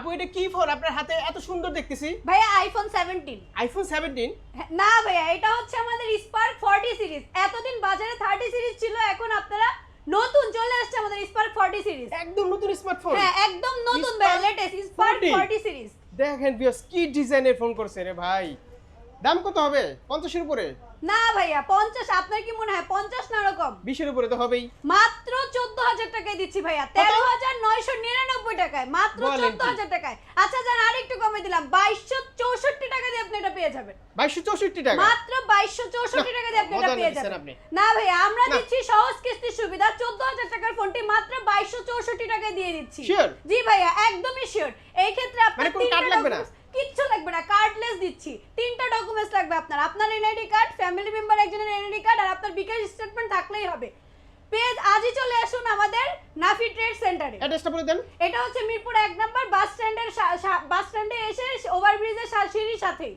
আপু এটা কি ফোন আপনার হাতে এত সুন্দর দেখতেছি? ভাইয়া আইফোন 17। আইফোন 17? না ভাইয়া, এটা হচ্ছে আমাদের স্পার্ক 40 সিরিজ। এতদিন বাজারে 30 সিরিজ ছিল, এখন আপনারা নতুন চলে আসছে আমাদের স্পার্ক 40 সিরিজ। একদম নতুন স্মার্টফোন। হ্যাঁ একদম নতুন ভাইয়া, লেটেস্ট স্পার্ক 40 সিরিজ। দেখেন ভিউয়ার্স কি ডিজাইনের ফোন করছে রে ভাই। দাম কত হবে? 50 এর উপরে? না ভাইয়া 50, আপনার কি মনে হয় 50 না এরকম? 20 এর উপরে তো হবেই। মাত্র 14000 টাকায় দিচ্ছি ভাইয়া, 13999 টাকায়, মাত্র 14000 টাকায়। আচ্ছা জান, আরেকটু কমে দিলাম, 2264 টাকা দিয়ে আপনি এটা পেয়ে যাবেন। 2264 টাকা? মাত্র 2264 টাকা দিয়ে আপনি এটা পেয়ে যাবেন। আপনি। না ভাইয়া, আমরা দিচ্ছি সহজ কিস্তির সুবিধা। 14000 টাকার ফোনটি মাত্র 2264 টাকায় দিয়ে দিচ্ছি। Sure? জি ভাইয়া, একদমই শিওর। এই ক্ষেত্রে আপনার মানে কোনো কার্ড লাগবে না? কিচ্ছু লাগবে না, কার্ডলেস দিচ্ছি। 3টা ডকুমেন্টস লাগবে আপনার, আপনার এনআইডি কার্ড, ফ্যামিলি মেম্বার একজনের এনআইডি কার্ড, আর আপনার বিকাশ স্টেটমেন্ট থাকলেই হবে। পেজ আজই চলে আসুন আমাদের নাফি ট্রেড সেন্টারে। অ্যাড্রেসটা বলে দেন। এটা হচ্ছে মিরপুর 1 নম্বর বাস স্ট্যান্ডে এসে ওভারব্রিজের সিঁড়ির সাথেই।